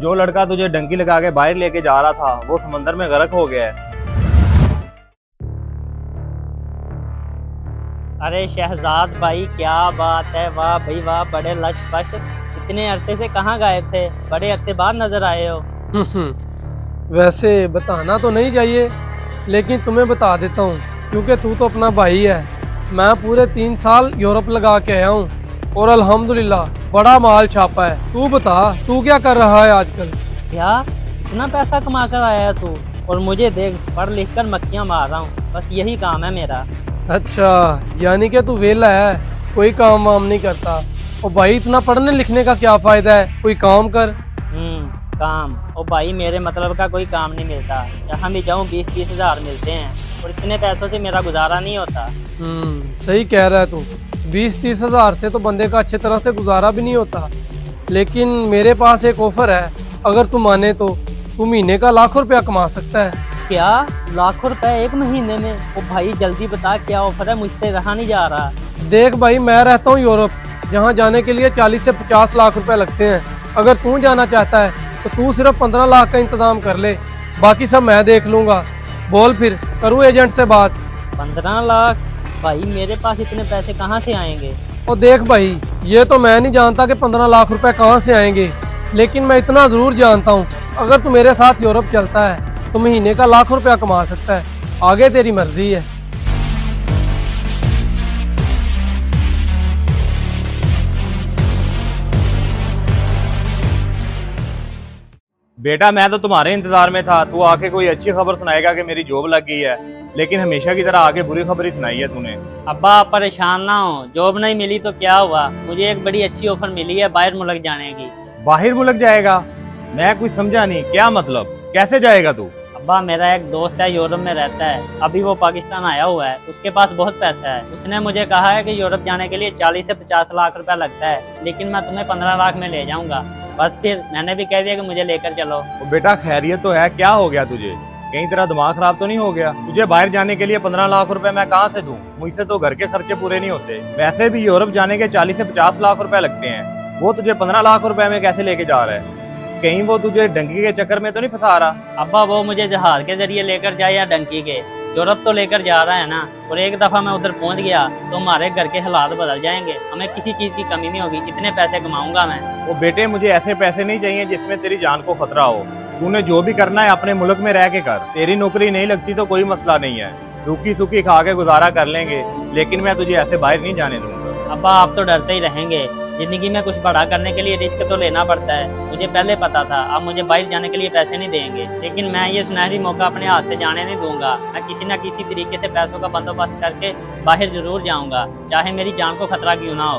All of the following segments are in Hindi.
जो लड़का तुझे डंकी लगा के बाहर लेके जा रहा था वो समंदर में गर्क हो गया है। अरे शहजाद भाई, क्या बात है, वाह भाई वाह, बड़े लश फश। इतने अरसे से कहाँ गायब थे, बड़े अरसे बाद नजर आए हो। वैसे बताना तो नहीं चाहिए, लेकिन तुम्हें बता देता हूँ क्योंकि तू तो अपना भाई है। मैं पूरे 3 साल यूरोप लगा के आया हूँ और अल्हम्दुलिल्लाह बड़ा माल छापा है। तू बता, तू क्या कर रहा है आजकल? क्या इतना पैसा कमा कर आया है तू? और मुझे देख, पढ़ लिख कर मक्खियाँ मार रहा हूँ, बस यही काम है मेरा। अच्छा, यानी कि तू वेला है, कोई काम वाम नहीं करता। और भाई इतना पढ़ने लिखने का क्या फायदा है, कोई काम कर। काम? और भाई मेरे मतलब का कोई काम नहीं मिलता। जहाँ भी जाऊँ 20-30 हजार मिलते हैं और इतने पैसों से मेरा गुजारा नहीं होता। सही कह रहा है तू। 20-30 हजार से तो बंदे का अच्छे तरह से गुजारा भी नहीं होता। लेकिन मेरे पास एक ऑफर है, अगर तू माने तो तू महीने का लाखों रुपया कमा सकता है। क्या लाखों रुपए एक महीने में? ओ भाई जल्दी बता, क्या ऑफर है, मुझसे रहा नहीं जा रहा। देख भाई, मैं रहता हूँ यूरोप, जहाँ जाने के लिए 40 से 50 लाख रुपए लगते हैं। अगर तू जाना चाहता है तो तू सिर्फ 15 लाख का इंतजाम कर ले, बाकी सब मैं देख लूंगा। बोल फिर, करूँ एजेंट से बात? 15 लाख? भाई मेरे पास इतने पैसे कहाँ से आएंगे? और देख भाई, ये तो मैं नहीं जानता कि 15 लाख रुपए कहाँ से आएंगे, लेकिन मैं इतना जरूर जानता हूँ, अगर तू मेरे साथ यूरोप चलता है तो महीने का लाखों रुपया कमा सकता है। आगे तेरी मर्जी है। बेटा मैं तो तुम्हारे इंतजार में था, तू आके कोई अच्छी खबर सुनाएगा कि मेरी जॉब लग गई है, लेकिन हमेशा की तरह आगे बुरी खबर ही सुनाई है तूने। अब्बा आप परेशान ना हो, जॉब नहीं मिली तो क्या हुआ, मुझे एक बड़ी अच्छी ऑफर मिली है बाहर मुल्क जाने की। बाहर मुल्क जाएगा? मैं कुछ समझा नहीं, क्या मतलब, कैसे जाएगा तू? अब्बा मेरा एक दोस्त है, यूरोप में रहता है, अभी वो पाकिस्तान आया हुआ है, उसके पास बहुत पैसा है। उसने मुझे कहा है कि यूरोप जाने के लिए 40 से 50 लाख रुपया लगता है, लेकिन मैं तुम्हें 15 लाख में ले जाऊंगा। बस फिर मैंने भी कह दिया कि मुझे लेकर चलो। तो बेटा खैरियत तो है, क्या हो गया तुझे? कहीं तेरा दिमाग खराब तो नहीं हो गया? तुझे बाहर जाने के लिए 15 लाख रुपए मैं कहाँ से दूं? मुझसे तो घर के खर्चे पूरे नहीं होते। वैसे भी यूरोप जाने के 40 से 50 लाख रुपए लगते हैं, वो तुझे 15 लाख रुपए में कैसे लेके जा रहा है? कहीं वो तुझे डंकी के चक्कर में तो नहीं फंसा रहा? अब्बा वो मुझे जहाज के जरिए लेकर जाए या डंकी के, यूरोप तो लेकर जा रहा है ना। और एक दफा मैं उधर पहुंच गया तो हमारे घर के हालात बदल जाएंगे, हमें किसी चीज की कमी नहीं होगी, इतने पैसे कमाऊंगा मैं। वो बेटे मुझे ऐसे पैसे नहीं चाहिए जिसमें तेरी जान को खतरा हो। तूने जो भी करना है अपने मुल्क में रह के कर। तेरी नौकरी नहीं लगती तो कोई मसला नहीं है, रूखी सूखी खा के गुजारा कर लेंगे, लेकिन मैं तुझे ऐसे बाहर नहीं जाने दूंगा। अब्बा आप तो डरते ही रहेंगे, जिंदगी में कुछ बड़ा करने के लिए रिस्क तो लेना पड़ता है। मुझे पहले पता था आप मुझे बाहर जाने के लिए पैसे नहीं देंगे, लेकिन मैं ये सुनहरी मौका अपने हाथ से जाने नहीं दूंगा। मैं किसी न किसी तरीके से पैसों का बंदोबस्त करके बाहर जरूर जाऊंगा, चाहे मेरी जान को खतरा क्यों ना हो।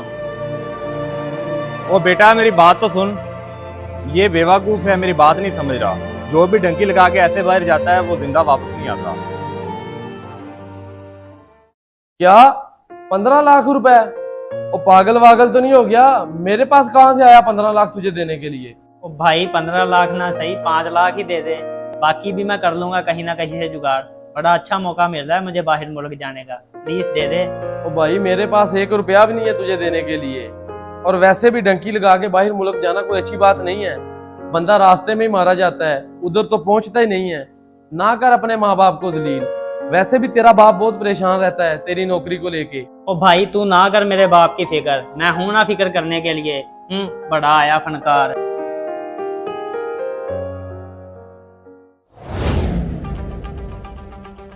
ओ बेटा मेरी बात तो सुन, ये बेवकूफ है, मेरी बात नहीं समझ रहा। जो भी डंकी लगा के ऐसे बाहर जाता है वो जिंदा वापस नहीं आता। क्या 15 लाख रुपए? ओ पागल वागल तो नहीं हो गया? मेरे पास कहाँ से आया 15 लाख तुझे देने के लिए? ओ भाई 15 लाख ना सही 5 लाख ही दे दे, बाकी भी मैं कर लूंगा कहीं ना कहीं से जुगाड़। बड़ा अच्छा मौका मिल रहा है मुझे बाहर मुल्क जाने का, प्लीज दे दे। ओ भाई मेरे पास 1 रुपया भी नहीं है तुझे देने के लिए, और वैसे भी डंकी लगा के बाहर मुल्क जाना कोई अच्छी बात नहीं है। बंदा रास्ते में ही मारा जाता है, उधर तो पहुंचता ही नहीं है। ना कर अपने माँ बाप को जलील, वैसे भी तेरा बाप बहुत परेशान रहता है तेरी नौकरी को लेके। ओ भाई तू ना कर मेरे बाप की फिक्र, मैं हूं ना फिक्र करने के लिए। बड़ा आया फनकार।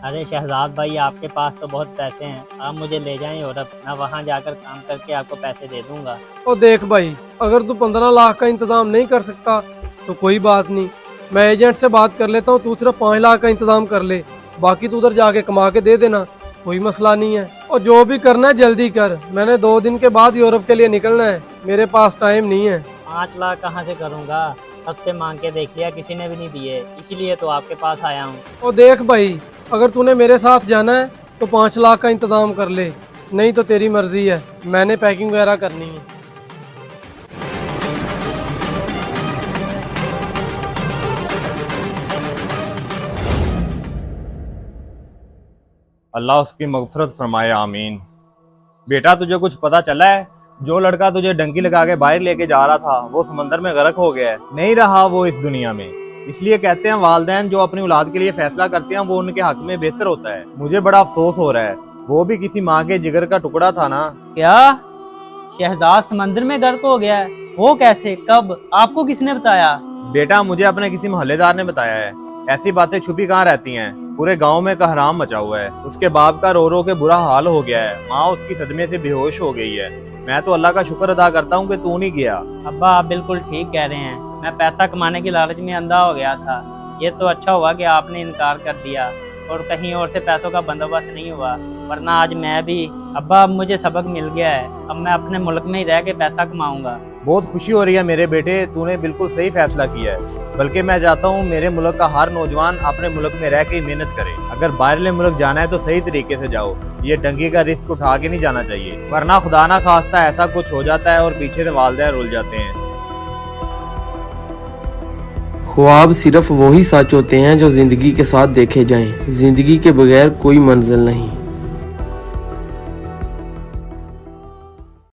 अरे शहजाद भाई आपके पास तो बहुत पैसे हैं, आप मुझे ले जाएं यूरोप, मैं वहां जाकर काम करके आपको पैसे दे दूंगा। ओ देख भाई, अगर तू 15 लाख का इंतजाम नहीं कर सकता तो कोई बात नहीं, मैं एजेंट से बात कर लेता हूँ। तू सिर्फ 5 लाख का इंतजाम कर ले, बाकी तू उधर जाके कमा के दे देना, कोई मसला नहीं है। और जो भी करना है जल्दी कर, मैंने 2 दिन के बाद यूरोप के लिए निकलना है, मेरे पास टाइम नहीं है। 5 लाख कहाँ से करूंगा, सबसे मांग के देख लिया, किसी ने भी नहीं दिए, इसीलिए तो आपके पास आया हूँ। और देख भाई, अगर तूने मेरे साथ जाना है तो 5 लाख का इंतजाम कर ले, नहीं तो तेरी मर्जी है, मैंने पैकिंग वगैरह करनी है। अल्लाह उसकी मगफरत फरमाए, आमीन। बेटा तुझे कुछ पता चला है जो लड़का तुझे डंकी लगा के बाहर लेके जा रहा था वो समंदर में गर्क हो गया है, नहीं रहा वो इस दुनिया में। इसलिए कहते हैं वालिदैन जो अपनी औलाद के लिए फैसला करते हैं वो उनके हक में बेहतर होता है। मुझे बड़ा अफसोस हो रहा है, वो भी किसी माँ के जिगर का टुकड़ा था ना। क्या शहजाद समंदर में गर्क हो गया है? वो कैसे, कब, आपको किसने बताया? बेटा मुझे अपने किसी मोहल्लेदार ने बताया है। ऐसी बातें छुपी कहाँ रहती हैं, पूरे गांव में कहराम मचा हुआ है। उसके बाप का रो रो के बुरा हाल हो गया है, माँ उसकी सदमे से बेहोश हो गई है। मैं तो अल्लाह का शुक्र अदा करता हूँ कि तू नहीं गया। अब्बा आप बिल्कुल ठीक कह रहे हैं, मैं पैसा कमाने की लालच में अंधा हो गया था। ये तो अच्छा हुआ कि आपने इनकार कर दिया और कहीं और से पैसों का बंदोबस्त नहीं हुआ, वरना आज मैं भी। अब्बा अब मुझे सबक मिल गया है, अब मैं अपने मुल्क में ही रह के पैसा कमाऊंगा। बहुत खुशी हो रही है मेरे बेटे, तूने बिल्कुल सही फैसला किया है। बल्कि मैं चाहता हूँ मेरे मुल्क का हर नौजवान अपने मुल्क में रह के ही मेहनत करे। अगर बाहरले मुल्क जाना है तो सही तरीके से जाओ, ये डंगी का रिस्क उठा के नहीं जाना चाहिए, वरना खुदा ना खास्ता ऐसा कुछ हो जाता है और पीछे से वालिदैन रुल जाते हैं। ख्वाब सिर्फ वही सच होते हैं जो जिंदगी के साथ देखे जाएं। जिंदगी के बगैर कोई मंजिल नहीं।